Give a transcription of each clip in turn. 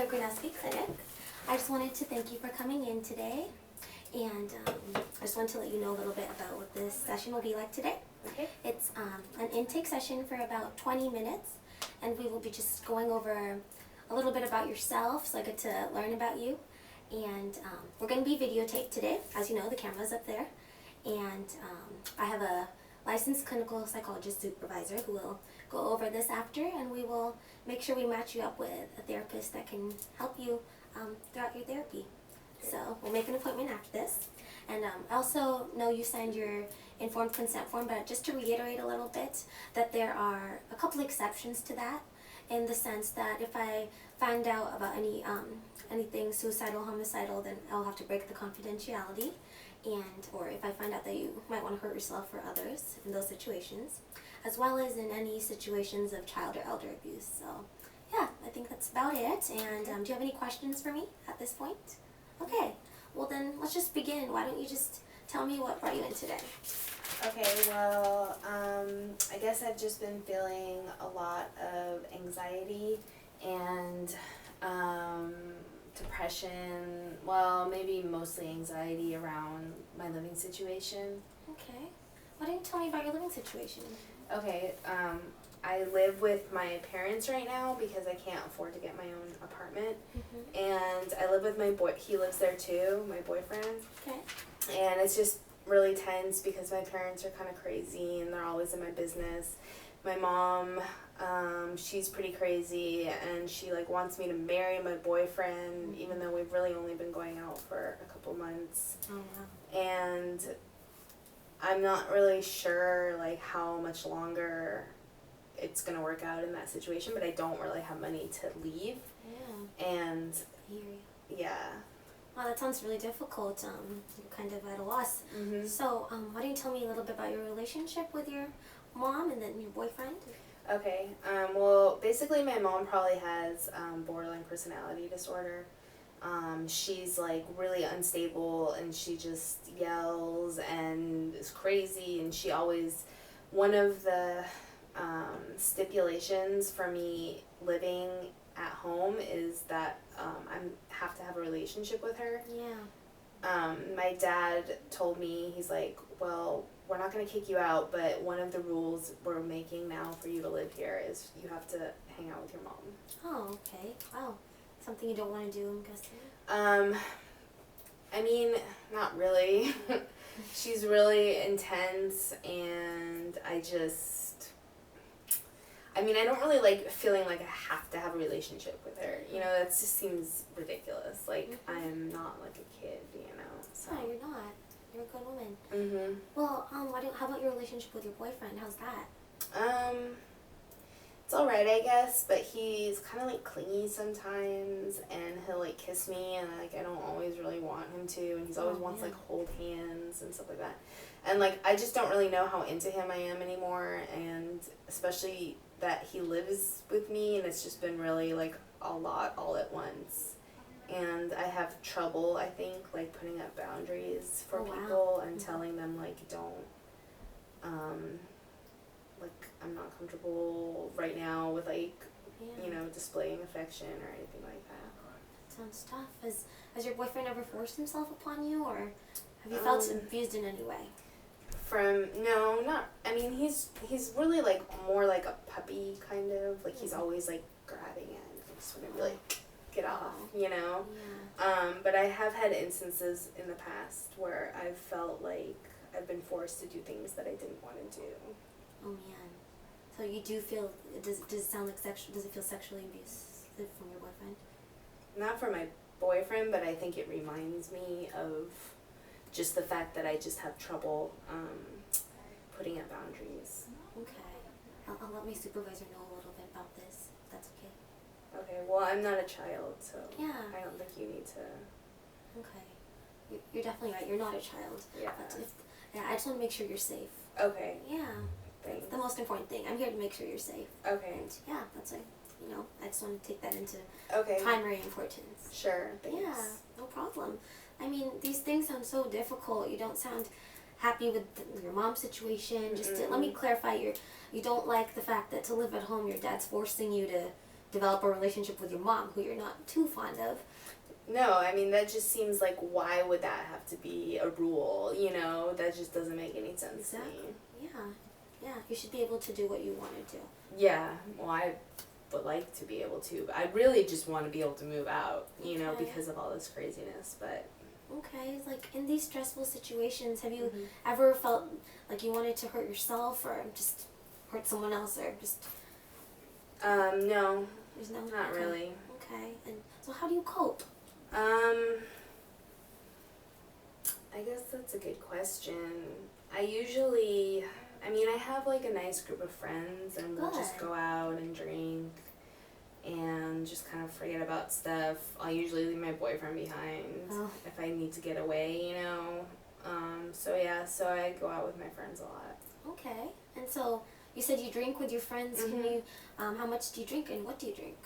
the Grineski Clinic. I just wanted to thank you for coming in today, and I just wanted to let you know a little bit about what this session will be like today. Okay. It's an intake session for about 20 minutes, and we will be just going over a little bit about yourself, so I get to learn about you. And we're going to be videotaped today. As you know, the camera's up there. And I have a licensed clinical psychologist supervisor who will go over this after, and we will make sure we match you up with a therapist that can help you throughout your therapy. So we'll make an appointment after this. And I also know you signed your informed consent form, but just to reiterate a little bit, that there are a couple exceptions to that, in the sense that if I find out about anything suicidal, homicidal, then I'll have to break the confidentiality, or if I find out that you might want to hurt yourself or others in those situations, as well as in any situations of child or elder abuse. So yeah, I think that's about it. And do you have any questions for me at this point? Okay, well then let's just begin. Why don't you just tell me what brought you in today? Okay, well, I guess I've just been feeling a lot of anxiety and depression, well, maybe mostly anxiety around my living situation. Okay, why don't you tell me about your living situation? Okay, I live with my parents right now because I can't afford to get my own apartment. Mm-hmm. And I live with my he lives there too, my boyfriend. Okay. And it's just really tense because my parents are kind of crazy and they're always in my business. My mom, she's pretty crazy, and she wants me to marry my boyfriend, even though we've really only been going out for a couple months. Oh, wow. And I'm not really sure how much longer it's gonna work out in that situation, but I don't really have money to leave. Yeah. And I hear you. yeah. Wow, that sounds really difficult. You're kind of at a loss. Mm-hmm. So, why don't you tell me a little bit about your relationship with your mom and then your boyfriend? Okay. Well, basically, my mom probably has borderline personality disorder. She's really unstable, and she just yells and is crazy. And she always, one of the stipulations for me living at home is that I have to have a relationship with her. Yeah. My dad told me, he's like, well, we're not going to kick you out, but one of the rules we're making now for you to live here is you have to hang out with your mom. Oh, okay. Wow. Something you don't want to do, I'm guessing? I mean, not really. She's really intense, and I don't really like feeling like I have to have a relationship with her. That just seems ridiculous. Mm-hmm. I'm not like a kid, so. No, you're not. You're a good woman. Mm-hmm. Well, how about your relationship with your boyfriend? How's that? It's alright, I guess, but he's kind of clingy sometimes, and he'll kiss me, and I don't always really want him to, and he's always wants hold hands and stuff like that. And I just don't really know how into him I am anymore, and especially that he lives with me, and it's just been really a lot all at once. And I have trouble, I think, putting up boundaries for people and telling them don't, I'm not comfortable right now with displaying affection or anything like that. Sounds tough. Has your boyfriend ever forced himself upon you, or have you felt abused in any way? No, not, he's really more like a puppy kind of, he's always grabbing it and just want to be get off, Yeah. But I have had instances in the past where I've felt I've been forced to do things that I didn't want to do. Oh man. So you do feel, does it sound like does it feel sexually abusive from your boyfriend? Not from my boyfriend, but I think it reminds me of just the fact that I just have trouble putting up boundaries. Okay. I'll let my supervisor know a little bit about this, if that's okay. Okay, well, I'm not a child, so yeah. I don't think you need to. Okay. You're definitely right. You're not a child. Yeah. I just want to make sure you're safe. Okay. Yeah. Thanks. That's the most important thing. I'm here to make sure you're safe. Okay. And yeah, that's I just want to take that into okay. primary importance. Sure. Thanks. Yeah, no problem. These things sound so difficult. You don't sound happy with your mom's situation. Just let me clarify, you don't like the fact that to live at home, your dad's forcing you develop a relationship with your mom, who you're not too fond of. No, I mean, that just seems like, why would that have to be a rule, you know? That just doesn't make any sense to me. Yeah, you should be able to do what you want to do. Yeah, well, I would like to be able to, but I really just want to be able to move out, you know, because of all this craziness, but... Okay, like, in these stressful situations, have you ever felt like you wanted to hurt yourself, or just hurt someone else, or just... No. There's no... Not really. Okay, and so how do you cope? I guess that's a good question. I usually, I mean, I have like a nice group of friends, and we'll just go out and drink and just kind of forget about stuff. I'll usually leave my boyfriend behind if I need to get away, you know. So yeah, so I go out with my friends a lot. Okay, and so you said you drink with your friends. Can you, how much do you drink, and what do you drink?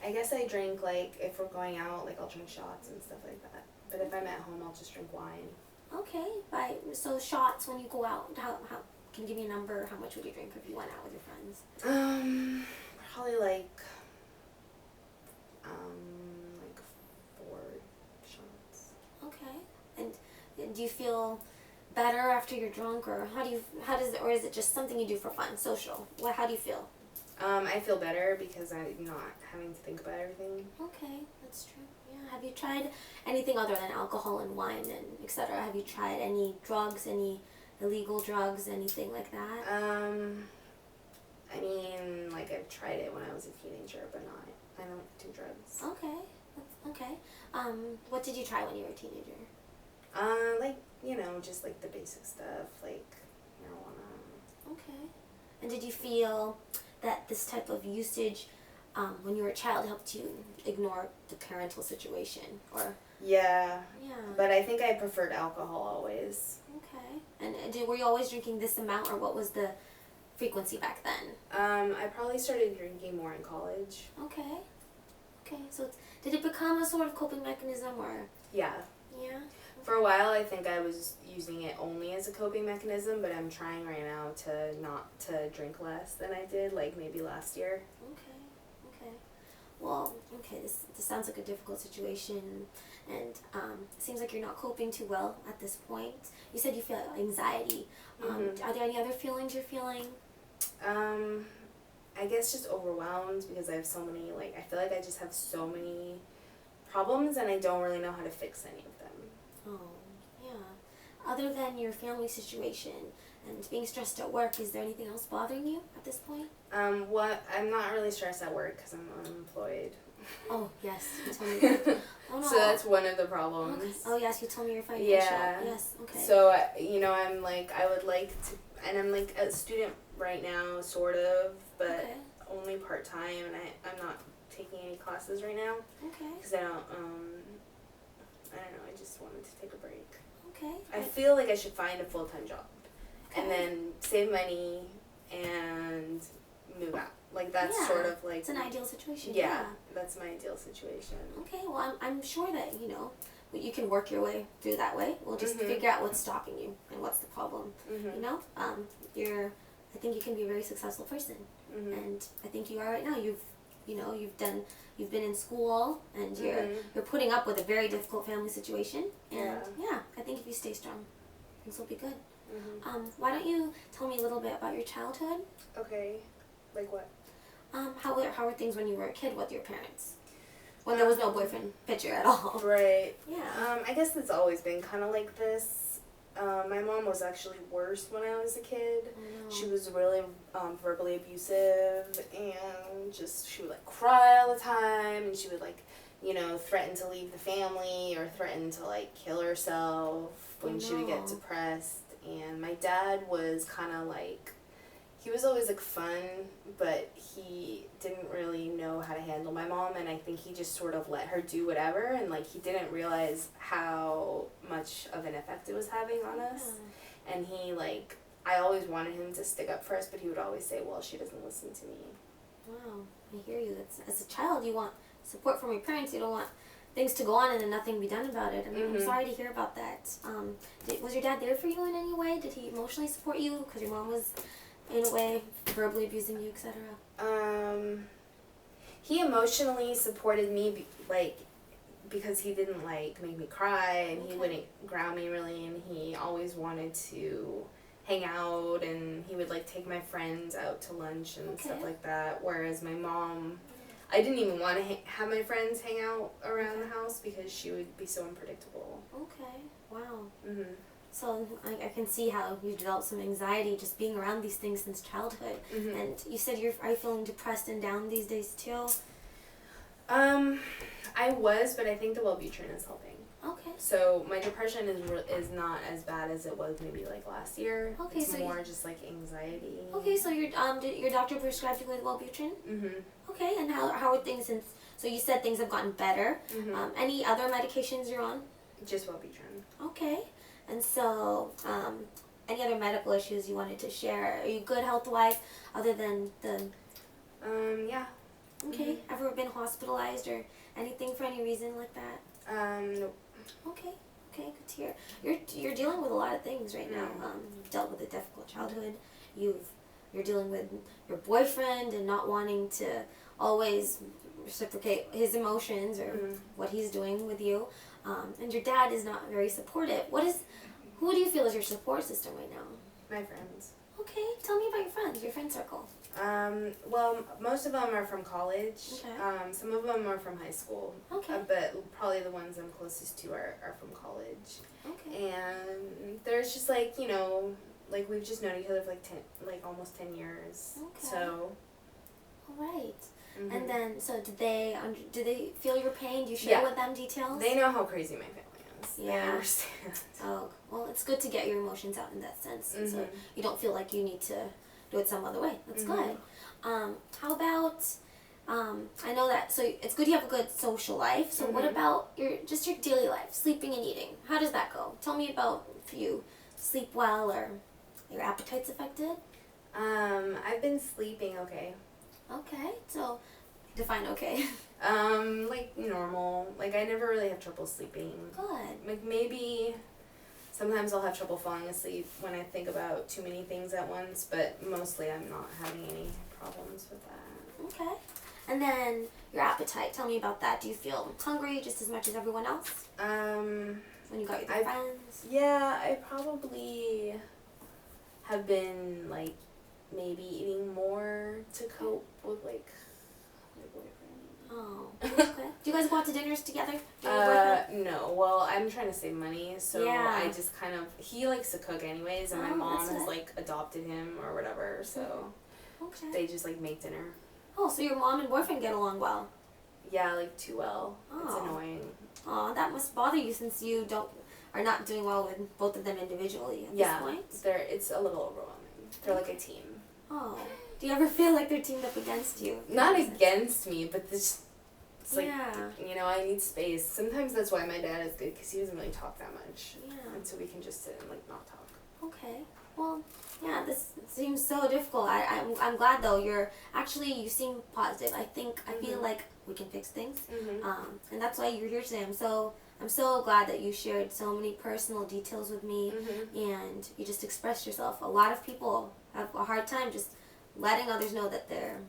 I guess I drink, like, if we're going out, like, I'll drink shots and stuff like that. But if I'm at home, I'll just drink wine. Okay, so shots when you go out, how can you give me a number? How much would you drink if you went out with your friends? Probably like 4 shots. Okay, and do you feel better after you're drunk, or or is it just something you do for fun, social? How do you feel? I feel better because I'm not having to think about everything. Okay, that's true. Yeah. Have you tried anything other than alcohol and wine and etc.? Have you tried any drugs, any illegal drugs, anything like that? I mean, like, I've tried it when I was a teenager, but I don't do drugs. Okay, okay. What did you try when you were a teenager? Like, you know, just like the basic stuff, like marijuana. Okay. And did you feel that this type of usage, when you were a child, helped you ignore the parental situation, or? Yeah. But I think I preferred alcohol always. Okay. And were you always drinking this amount, or what was the frequency back then? I probably started drinking more in college. Okay. Okay. So did it become a sort of coping mechanism, or? Yeah. Yeah. For a while, I think I was using it only as a coping mechanism, but I'm trying right now to not to drink less than I did, like maybe last year. Okay. Well, okay, this sounds like a difficult situation, and it seems like you're not coping too well at this point. You said you feel anxiety. Are there any other feelings you're feeling? I guess just overwhelmed because I have so many, like, I feel like I just have so many problems, and I don't really know how to fix any of them. Oh, yeah. Other than your family situation and being stressed at work, is there anything else bothering you at this point? I'm not really stressed at work because I'm unemployed. Oh, yes, you told me that. Oh, no. So that's one of the problems. Okay. Oh, yes, you told me you're financial. Yeah. Yes, okay. So, you know, I'm like, I would like to, and I'm like a student right now, sort of, but only part-time, and I'm not taking any classes right now. Okay. Because I don't know, I just wanted to take a break. Okay. I feel like I should find a full-time job. Okay. And then save money and move out. Like, that's sort of like... It's an ideal situation. Yeah, that's my ideal situation. Okay, well, I'm sure that, you know, you can work your way through that way. We'll just figure out what's stopping you and what's the problem. You know? I think you can be a very successful person. And I think you are right now. You've been in school, and you're putting up with a very difficult family situation, and I think if you stay strong, things will be good. Why don't you tell me a little bit about your childhood? Okay, like what? How were things when you were a kid with your parents? When there was no boyfriend picture at all. Right. Yeah. I guess it's always been kind of like this. My mom was actually worse when I was a kid. Oh, no. She was really verbally abusive, and she would like cry all the time, and she would like, you know, threaten to leave the family or threaten to like kill herself when she would get depressed. And my dad was kind of like, he was always like fun, but he didn't really know how to handle my mom, and I think he just sort of let her do whatever, and like he didn't realize how much of an effect it was having on us. And he like, I always wanted him to stick up for us, but he would always say, well, she doesn't listen to me. Wow, I hear you. As a child, you want support from your parents. You don't want things to go on and then nothing be done about it. I mean, I'm sorry to hear about that. Was your dad there for you in any way? Did he emotionally support you? Because your mom was in a way, verbally abusing you, etc.? He emotionally supported me, because he didn't, make me cry, and he wouldn't ground me really, and he always wanted to hang out, and he would, take my friends out to lunch and stuff like that, whereas my mom, I didn't even want to have my friends hang out around the house because she would be so unpredictable. Okay. Wow. Mhm. So I can see how you developed some anxiety just being around these things since childhood. Mhm. And you said are you feeling depressed and down these days too? I was, but I think the Wellbutrin is helping. Okay. So my depression is not as bad as it was maybe last year. Okay, it's so more just anxiety. Okay, so did your doctor prescribed you with Wellbutrin? Mhm. Okay, and how are things since? So you said things have gotten better. Mhm. Any other medications you're on? Just Wellbutrin. Okay, and so any other medical issues you wanted to share? Are you good health-wise, other than the? Yeah. Okay. Ever been hospitalized or anything for any reason like that? Nope. Okay, good to hear. You're dealing with a lot of things right now. You've dealt with a difficult childhood. You're dealing with your boyfriend and not wanting to always reciprocate his emotions or what he's doing with you. And your dad is not very supportive. Who do you feel is your support system right now? My friends. Okay, tell me about your friends, your friend circle. Well, most of them are from college. Okay. Some of them are from high school. Okay. But probably the ones I'm closest to are from college. Okay. And there's just we've just known each other for almost 10 years. Okay. So. All right. Mhm. And then, so do they feel your pain? Do you share with them details? They know how crazy my family is. Yeah. They understand. Oh, well, it's good to get your emotions out in that sense, and so you don't feel like you need to do it some other way. That's good. How about, I know that, so it's good you have a good social life, so what about your daily life, sleeping and eating? How does that go? Tell me about if you sleep well or your appetite's affected. I've been sleeping okay. Okay, so define okay. Normal. I never really have trouble sleeping. Good. Maybe sometimes I'll have trouble falling asleep when I think about too many things at once, but mostly I'm not having any problems with that. Okay. And then your appetite, tell me about that. Do you feel hungry just as much as everyone else? When you got your friends? Yeah, I probably have been maybe eating more to cope with my boyfriend. Oh, okay. Do you guys go out to dinners together? No. Well, I'm trying to save money, so I just he likes to cook anyways, and my mom has adopted him or whatever, so they just make dinner. Oh, so your mom and boyfriend get along well? Yeah, too well. Oh. It's annoying. Oh, that must bother you since you are not doing well with both of them individually at this point. It's a little overwhelming. They're like a team. Oh. Do you ever feel like they're teamed up against you? Not against me, but it's I need space. Sometimes that's why my dad is good, because he doesn't really talk that much. Yeah. And so we can just sit and not talk. Okay. Well, yeah, this seems so difficult. I'm glad though. You seem positive. I feel like we can fix things. And that's why you're here today. I'm so glad that you shared so many personal details with me, and you just expressed yourself. A lot of people have a hard time just letting others know that they're,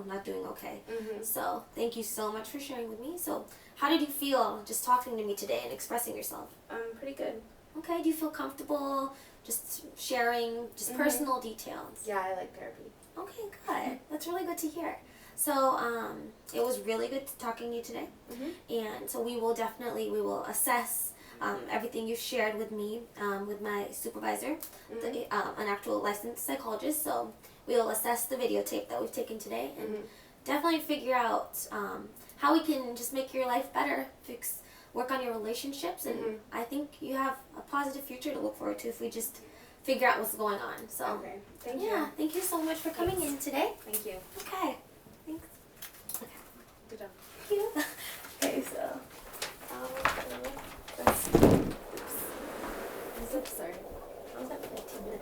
not doing okay. So thank you so much for sharing with me. So how did you feel just talking to me today and expressing yourself? Pretty good. Okay, do you feel comfortable just sharing personal details? Yeah, I like therapy. Okay, good. That's really good to hear. So it was really good talking to you today. And so we will assess everything you shared with me, with my supervisor, an actual licensed psychologist. So we will assess the videotape that we've taken today and definitely figure out how we can just make your life better, work on your relationships, and I think you have a positive future to look forward to if we just figure out what's going on. So okay, thank you. Yeah, thank you so much for coming in today. Thank you. Okay, thanks. Okay. Good job. Thank you. Okay, so oops. Sorry. I was at 15 minutes.